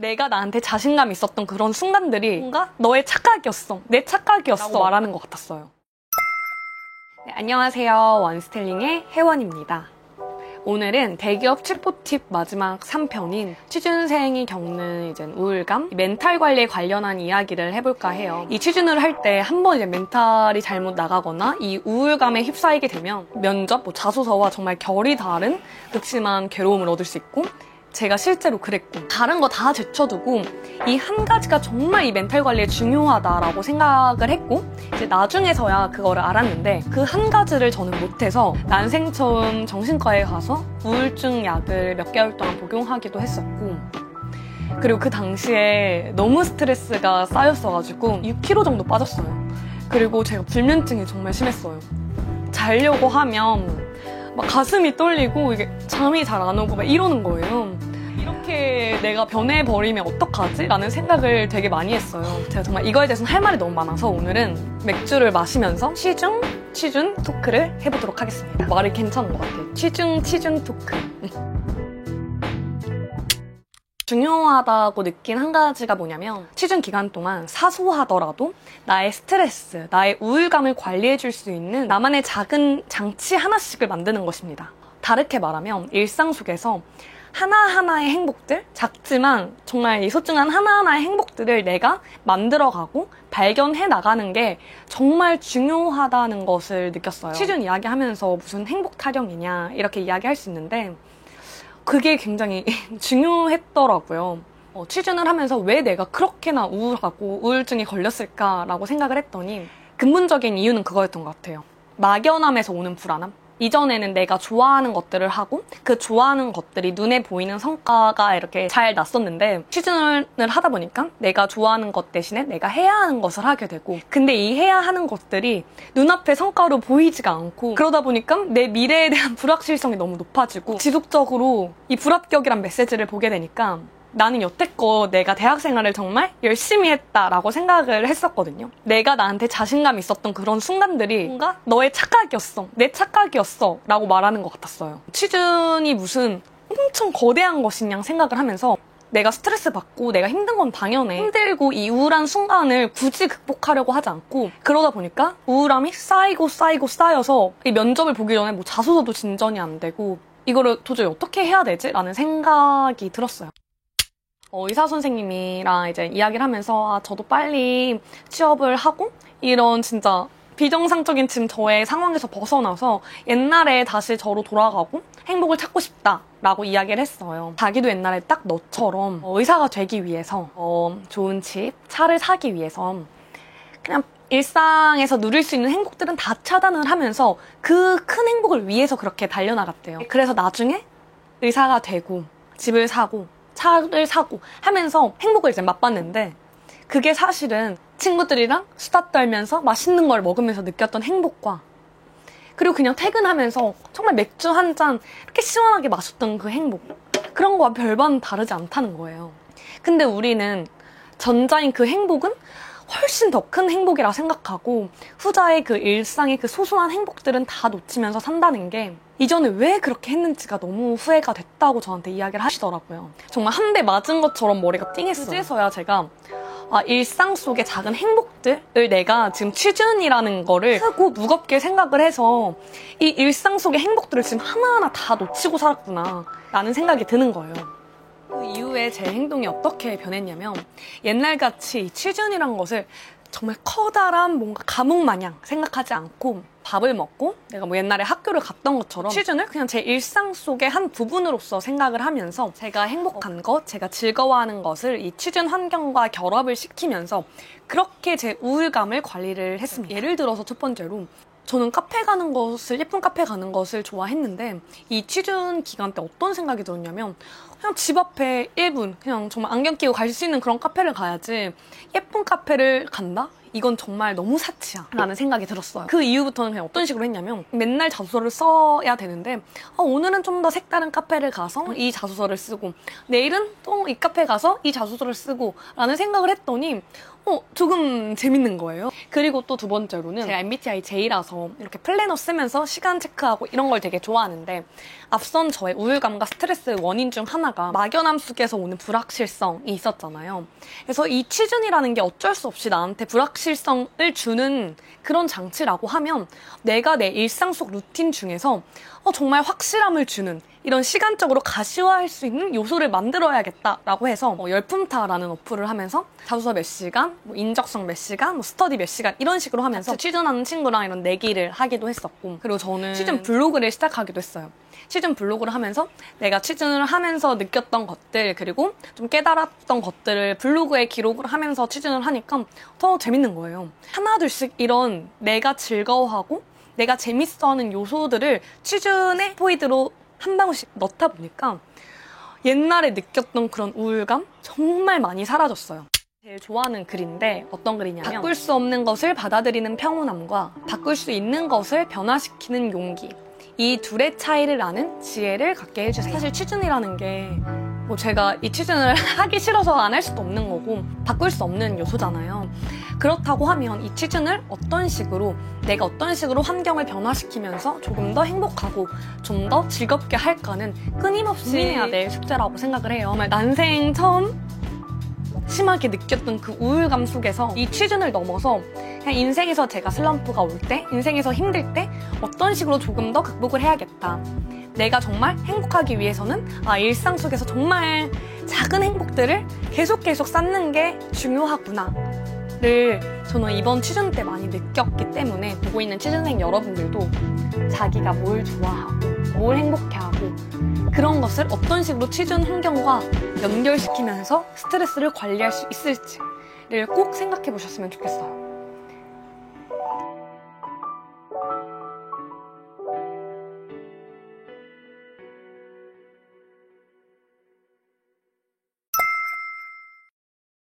내가 나한테 자신감 있었던 그런 순간들이 뭔가 너의 착각이었어, 내 착각이었어 라고 말하는 것 같았어요. 네, 안녕하세요. 원스텔링의 혜원입니다. 오늘은 대기업 칠포팁 마지막 3편인 취준생이 겪는 이제 우울감, 멘탈 관리에 관련한 이야기를 해볼까 해요. 이 취준을 할 때 한번 이제 멘탈이 잘못 나가거나 이 우울감에 휩싸이게 되면 면접, 자소서와 정말 결이 다른 극심한 괴로움을 얻을 수 있고, 제가 실제로 그랬고, 다른 거 다 제쳐두고 이 한 가지가 정말 이 멘탈 관리에 중요하다라고 생각을 했고, 이제 나중에서야 그거를 알았는데, 그 한 가지를 저는 못해서 난생 처음 정신과에 가서 우울증 약을 몇 개월 동안 복용하기도 했었고, 그리고 그 당시에 너무 스트레스가 쌓였어가지고 6kg 정도 빠졌어요. 그리고 제가 불면증이 정말 심했어요. 자려고 하면 막 가슴이 떨리고 이게 잠이 잘 안 오고 막 이러는 거예요. 이렇게 내가 변해버리면 어떡하지? 라는 생각을 되게 많이 했어요. 제가 정말 이거에 대해서는 할 말이 너무 많아서 오늘은 맥주를 마시면서 취준 토크를 해보도록 하겠습니다. 말이 괜찮은 것 같아요. 취준 토크. 중요하다고 느낀 한 가지가 뭐냐면, 취준 기간 동안 사소하더라도 나의 스트레스, 나의 우울감을 관리해줄 수 있는 나만의 작은 장치 하나씩을 만드는 것입니다. 다르게 말하면 일상 속에서 하나하나의 행복들, 작지만 정말 이 소중한 하나하나의 행복들을 내가 만들어가고 발견해 나가는 게 정말 중요하다는 것을 느꼈어요. 취준 이야기하면서 무슨 행복 타령이냐 이렇게 이야기할 수 있는데, 그게 굉장히 중요했더라고요. 취준을 하면서 왜 내가 그렇게나 우울하고 우울증이 걸렸을까라고 생각을 했더니 근본적인 이유는 그거였던 것 같아요. 막연함에서 오는 불안함. 이전에는 내가 좋아하는 것들을 하고 그 좋아하는 것들이 눈에 보이는 성과가 이렇게 잘 났었는데, 취준을 하다 보니까 내가 좋아하는 것 대신에 내가 해야 하는 것을 하게 되고, 근데 이 해야 하는 것들이 눈앞에 성과로 보이지가 않고, 그러다 보니까 내 미래에 대한 불확실성이 너무 높아지고 지속적으로 이 불합격이란 메시지를 보게 되니까 나는 여태껏 내가 대학 생활을 정말 열심히 했다라고 생각을 했었거든요. 내가 나한테 자신감 있었던 그런 순간들이 뭔가 너의 착각이었어, 내 착각이었어 라고 말하는 것 같았어요. 취준이 무슨 엄청 거대한 것이냐 생각을 하면서, 내가 스트레스 받고 내가 힘든 건 당연해, 힘들고 이 우울한 순간을 굳이 극복하려고 하지 않고, 그러다 보니까 우울함이 쌓여서 이 면접을 보기 전에 뭐 자소서도 진전이 안 되고, 이거를 도저히 어떻게 해야 되지? 라는 생각이 들었어요. 의사 선생님이랑 이제 이야기를 하면서 저도 빨리 취업을 하고 이런 진짜 비정상적인 지금 저의 상황에서 벗어나서 옛날에 다시 저로 돌아가고 행복을 찾고 싶다라고 이야기를 했어요. 자기도 옛날에 딱 너처럼 의사가 되기 위해서 좋은 집, 차를 사기 위해서 그냥 일상에서 누릴 수 있는 행복들은 다 차단을 하면서 그 큰 행복을 위해서 그렇게 달려나갔대요. 그래서 나중에 의사가 되고 집을 사고 차를 사고 하면서 행복을 이제 맛봤는데, 그게 사실은 친구들이랑 수다 떨면서 맛있는 걸 먹으면서 느꼈던 행복과, 그리고 그냥 퇴근하면서 정말 맥주 한 잔 이렇게 시원하게 마셨던 그 행복, 그런 거와 별반 다르지 않다는 거예요. 근데 우리는 전자인 그 행복은 훨씬 더 큰 행복이라 생각하고, 후자의 그 일상의 그 소소한 행복들은 다 놓치면서 산다는 게, 이전에 왜 그렇게 했는지가 너무 후회가 됐다고 저한테 이야기를 하시더라고요. 정말 한 대 맞은 것처럼 머리가 띵했어요. 그제서야 제가 일상 속의 작은 행복들을 내가 지금 취준이라는 거를 크고 무겁게 생각을 해서 이 일상 속의 행복들을 지금 하나하나 다 놓치고 살았구나 라는 생각이 드는 거예요. 그 이후에 제 행동이 어떻게 변했냐면, 옛날같이 이 취준이란 것을 정말 커다란 뭔가 감옥 마냥 생각하지 않고, 밥을 먹고 내가 뭐 옛날에 학교를 갔던 것처럼 취준을 그냥 제 일상 속의 한 부분으로서 생각을 하면서, 제가 행복한 것, 제가 즐거워하는 것을 이 취준 환경과 결합을 시키면서 그렇게 제 우울감을 관리를 했습니다. 예를 들어서 첫 번째로, 저는 예쁜 카페 가는 것을 좋아했는데, 이 취준 기간 때 어떤 생각이 들었냐면, 그냥 집 앞에 1분, 그냥 정말 안경 끼고 갈 수 있는 그런 카페를 가야지 예쁜 카페를 간다? 이건 정말 너무 사치야 라는 생각이 들었어요. 그 이후부터는 그냥 어떤 식으로 했냐면, 맨날 자소서를 써야 되는데 오늘은 좀 더 색다른 카페를 가서 이 자소서를 쓰고, 내일은 또 이 카페 가서 이 자소서를 쓰고 라는 생각을 했더니 조금 재밌는 거예요. 그리고 또 두 번째로는 제가 MBTI J라서 이렇게 플래너 쓰면서 시간 체크하고 이런 걸 되게 좋아하는데 앞선 저의 우울감과 스트레스 원인 중 하나가 막연함 속에서 오는 불확실성이 있었잖아요. 그래서 이 취준이라는 게 어쩔 수 없이 나한테 불확실성을 주는 그런 장치라고 하면 내가 내 일상 속 루틴 중에서 정말 확실함을 주는 이런 시간적으로 가시화할 수 있는 요소를 만들어야겠다라고 해서 열품타라는 어플을 하면서 자소서 몇 시간, 인적성 몇 시간, 스터디 몇 시간 이런 식으로 하면서 취준하는 친구랑 이런 내기를 하기도 했었고 그리고 저는 취준 블로그를 시작하기도 했어요. 취준 블로그를 하면서 내가 취준을 하면서 느꼈던 것들 그리고 좀 깨달았던 것들을 블로그에 기록을 하면서 취준을 하니까 더 재밌는 거예요. 하나둘씩 이런 내가 즐거워하고 내가 재밌어하는 요소들을 취준의 포인트로 한 방울씩 넣다 보니까 옛날에 느꼈던 그런 우울감 정말 많이 사라졌어요. 제일 좋아하는 글인데 어떤 글이냐면 바꿀 수 없는 것을 받아들이는 평온함과 바꿀 수 있는 것을 변화시키는 용기 이 둘의 차이를 아는 지혜를 갖게 해주세요. 사실 취준이라는 게 제가 이 취준을 하기 싫어서 안 할 수도 없는 거고 바꿀 수 없는 요소잖아요. 그렇다고 하면 이 취준을 내가 어떤 식으로 환경을 변화시키면서 조금 더 행복하고 좀 더 즐겁게 할까는 끊임없이 해야 될 숙제라고 생각을 해요. 정말 난생 처음 심하게 느꼈던 그 우울감 속에서 이 취준을 넘어서 그냥 인생에서 제가 슬럼프가 올 때, 인생에서 힘들 때 어떤 식으로 조금 더 극복을 해야겠다. 내가 정말 행복하기 위해서는 일상 속에서 정말 작은 행복들을 계속 쌓는 게 중요하구나를 저는 이번 취준 때 많이 느꼈기 때문에 보고 있는 취준생 여러분들도 자기가 뭘 좋아하고 뭘 행복해하고 그런 것을 어떤 식으로 취준 환경과 연결시키면서 스트레스를 관리할 수 있을지를 꼭 생각해 보셨으면 좋겠어요.